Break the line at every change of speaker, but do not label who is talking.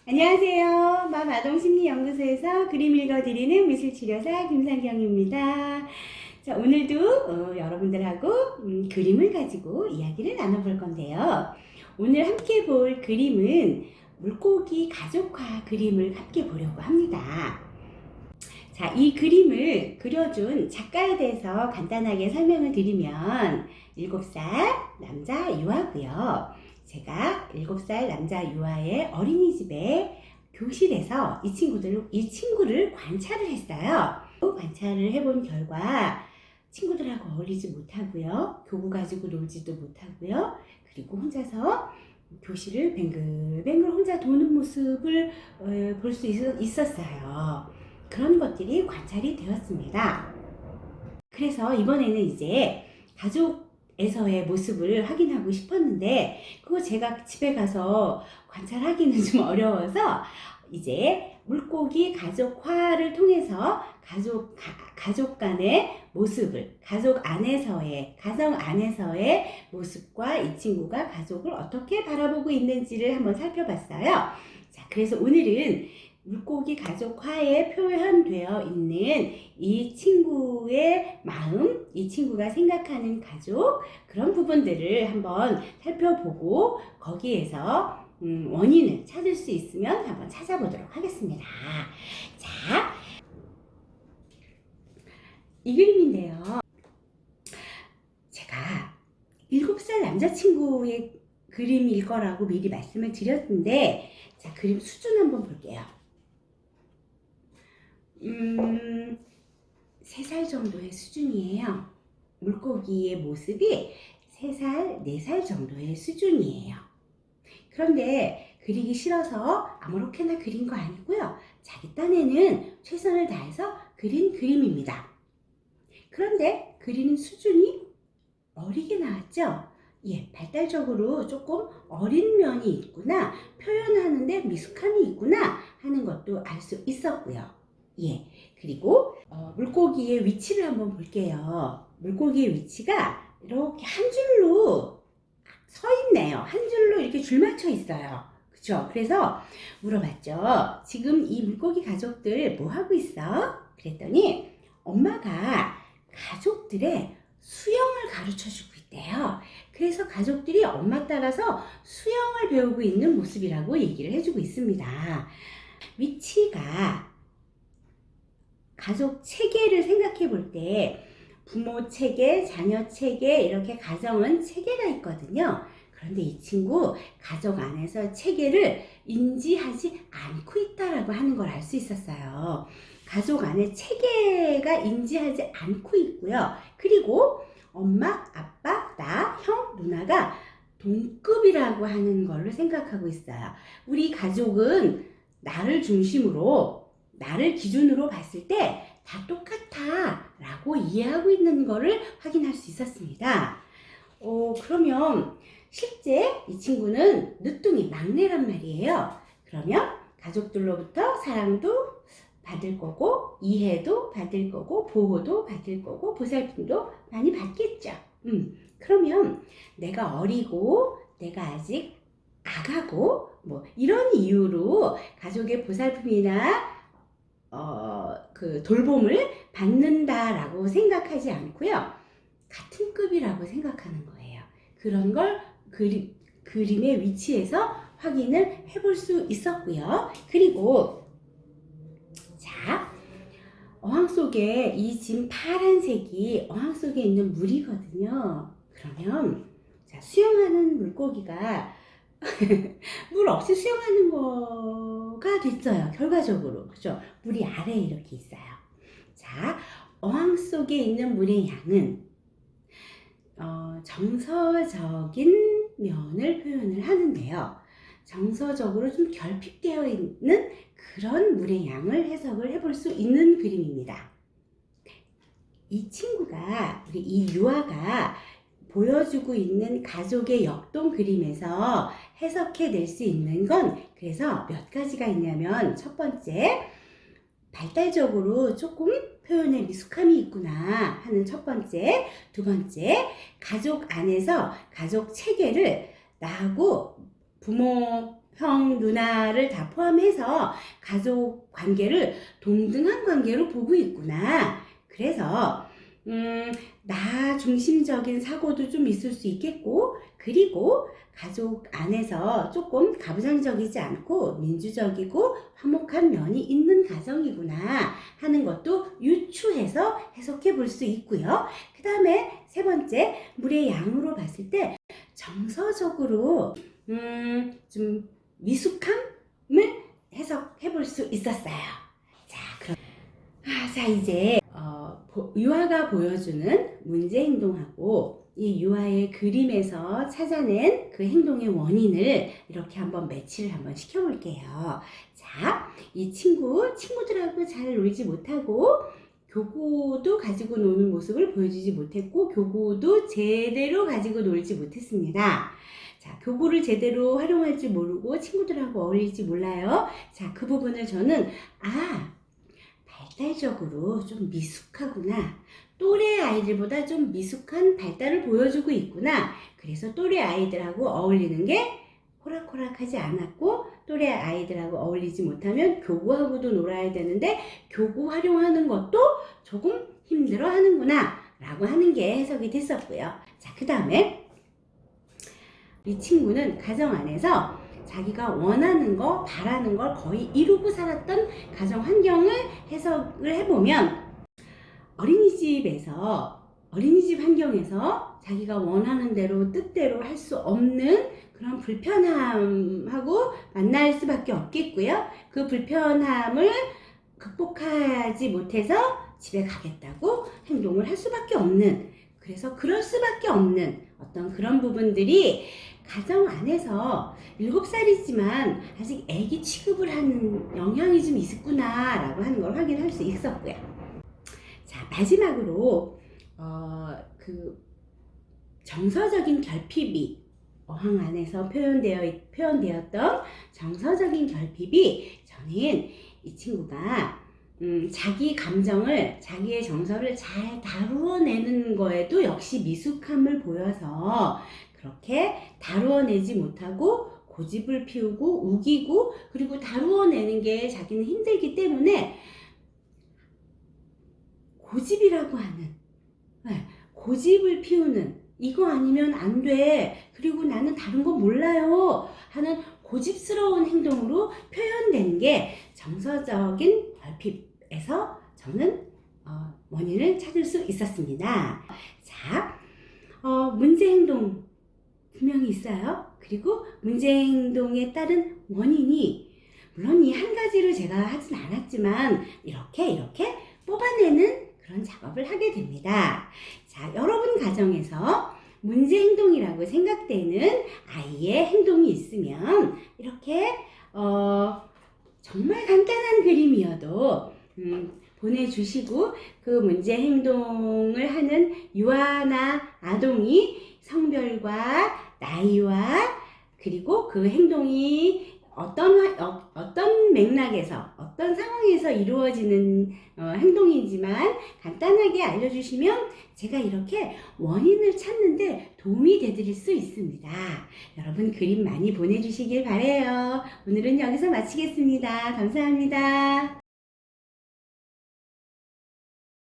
안녕하세요. 맘아동심리연구소에서 그림 읽어드리는 미술치료사 김상경입니다. 자, 오늘도 여러분들하고 그림을 가지고 이야기를 나눠볼 건데요. 오늘 함께 볼 그림은 물고기 가족화 그림을 함께 보려고 합니다. 자, 이 그림을 그려준 작가에 대해서 간단하게 설명을 드리면 7살 남자 유아고요. 제가 7살 남자 유아의 어린이집에 교실에서 이 친구를 관찰을 했어요. 관찰을 해본 결과 친구들하고 어울리지 못하고요. 교구 가지고 놀지도 못하고요. 그리고 혼자서 교실을 뱅글뱅글 혼자 도는 모습을 볼 수 있었어요. 그런 것들이 관찰이 되었습니다. 그래서 이번에는 이제 가족에서의 모습을 확인하고 싶었는데 그거 제가 집에 가서 관찰하기는 좀 어려워서 이제 물고기 가족화를 통해서 가족 간의 모습을 가정 안에서의 모습과 이 친구가 가족을 어떻게 바라보고 있는지를 한번 살펴봤어요. 자, 그래서 오늘은 물고기 가족화에 표현되어 있는 이 친구의 마음, 이 친구가 생각하는 가족, 그런 부분들을 한번 살펴보고 거기에서 원인을 찾을 수 있으면 한번 찾아보도록 하겠습니다. 자, 이 그림인데요. 제가 7살 남자친구의 그림일 거라고 미리 말씀을 드렸는데, 자, 그림 수준 한번 볼게요. 3살 정도의 수준이에요. 물고기의 모습이 3살, 4살 정도의 수준이에요. 그런데 그리기 싫어서 아무렇게나 그린 거 아니고요. 자기 딴에는 최선을 다해서 그린 그림입니다. 그런데 그리는 수준이 어리게 나왔죠? 예, 발달적으로 조금 어린 면이 있구나, 표현하는데 미숙함이 있구나 하는 것도 알 수 있었고요. 예, 그리고 물고기의 위치를 한번 볼게요. 물고기의 위치가 이렇게 한 줄로 서 있네요. 한 줄로 이렇게 줄 맞춰 있어요. 그쵸? 그래서 물어봤죠. 지금 이 물고기 가족들 뭐 하고 있어? 그랬더니 엄마가 가족들의 수영을 가르쳐 주고 있대요. 그래서 가족들이 엄마 따라서 수영을 배우고 있는 모습이라고 얘기를 해주고 있습니다. 위치가 가족 체계를 생각해 볼 때 부모 체계, 자녀 체계, 이렇게 가정은 체계가 있거든요. 그런데 이 친구 가족 안에서 체계를 인지하지 않고 있다라고 하는 걸 알 수 있었어요. 가족 안에 체계가 인지하지 않고 있고요. 그리고 엄마, 아빠, 나, 형, 누나가 동급이라고 하는 걸로 생각하고 있어요. 우리 가족은 나를 중심으로, 나를 기준으로 봤을 때 다 똑같아 라고 이해하고 있는 거를 확인할 수 있었습니다. 그러면 실제 이 친구는 늦둥이 막내란 말이에요. 그러면 가족들로부터 사랑도 받을 거고, 이해도 받을 거고, 보호도 받을 거고, 보살핌도 많이 받겠죠. 그러면 내가 어리고 내가 아직 아가고 뭐 이런 이유로 가족의 보살핌이나 그 돌봄을 받는다라고 생각하지 않고요. 같은 급이라고 생각하는 거예요. 그런 걸 그림의 위치에서 확인을 해볼 수 있었고요. 그리고 자, 어항 속에 이 지금 파란색이 어항 속에 있는 물이거든요. 그러면 자, 수영하는 물고기가 물 없이 수영하는 거가 됐어요. 결과적으로. 그죠? 물이 아래에 이렇게 있어요. 자, 어항 속에 있는 물의 양은 정서적인 면을 표현을 하는데요. 정서적으로 좀 결핍되어 있는 그런 물의 양을 해석을 해볼 수 있는 그림입니다. 이 친구가, 우리 이 유아가 보여주고 있는 가족의 역동 그림에서 해석해 낼 수 있는 건 그래서 몇 가지가 있냐면, 첫 번째, 발달적으로 조금 표현에 미숙함이 있구나 하는 첫 번째, 두 번째, 가족 안에서 가족 체계를 나하고 부모, 형, 누나를 다 포함해서 가족 관계를 동등한 관계로 보고 있구나. 그래서 나 중심적인 사고도 좀 있을 수 있겠고, 그리고 가족 안에서 조금 가부장적이지 않고 민주적이고 화목한 면이 있는 가정이구나 하는 것도 유추해서 해석해 볼 수 있고요. 그 다음에 세 번째, 물의 양으로 봤을 때 정서적으로 좀 미숙함을 해석해 볼 수 있었어요. 자, 이제 유아가 보여주는 문제 행동하고 이 유아의 그림에서 찾아낸 그 행동의 원인을 이렇게 한번 매치를 한번 시켜볼게요. 자, 이 친구들하고 잘 놀지 못하고 교구도 가지고 노는 모습을 보여주지 못했고 교구도 제대로 가지고 놀지 못했습니다. 자, 교구를 제대로 활용할 줄 모르고 친구들하고 어울릴지 몰라요. 자, 그 부분을 저는 발달적으로 좀 미숙하구나. 또래 아이들보다 좀 미숙한 발달을 보여주고 있구나. 그래서 또래 아이들하고 어울리는 게 호락호락하지 않았고 또래 아이들하고 어울리지 못하면 교구하고도 놀아야 되는데 교구 활용하는 것도 조금 힘들어 하는구나 라고 하는 게 해석이 됐었고요. 자, 그 다음에 이 친구는 가정 안에서 자기가 원하는 거, 바라는 걸 거의 이루고 살았던 가정 환경을 해석을 해보면 어린이집 환경에서 자기가 원하는 대로 뜻대로 할 수 없는 그런 불편함하고 만날 수밖에 없겠고요. 그 불편함을 극복하지 못해서 집에 가겠다고 행동을 할 수밖에 없는, 그래서 그럴 수밖에 없는 어떤 그런 부분들이 가정 안에서 7살이지만 아직 애기 취급을 하는 영향이 좀 있었구나 라고 하는 걸 확인할 수 있었고요. 자, 마지막으로 그 정서적인 결핍이 어항 안에서 표현되었던 정서적인 결핍이, 저는 이 친구가 자기 감정을, 자기의 정서를 잘 다루어내는 거에도 역시 미숙함을 보여서 그렇게 다루어내지 못하고 고집을 피우고 우기고, 그리고 다루어내는 게 자기는 힘들기 때문에 고집이라고 하는, 고집을 피우는, 이거 아니면 안 돼, 그리고 나는 다른 거 몰라요 하는 고집스러운 행동으로 표현된 게 정서적인 결핍에서 저는 원인을 찾을 수 있었습니다. 자, 문제 행동 분명히 있어요. 그리고 문제 행동에 따른 원인이, 물론 이 한 가지로 제가 하진 않았지만 이렇게 뽑아내는 그런 작업을 하게 됩니다. 자, 여러분 가정에서 문제 행동이라고 생각되는 아이의 행동이 있으면 이렇게 정말 간단한 그림이어도 보내주시고, 그 문제 행동을 하는 유아나 아동이 성별과 나이와 그리고 그 행동이 어떤 맥락에서, 어떤 상황에서 이루어지는 행동이지만 간단하게 알려주시면 제가 이렇게 원인을 찾는데 도움이 되드릴 수 있습니다. 여러분 그림 많이 보내주시길 바라요. 오늘은 여기서 마치겠습니다. 감사합니다.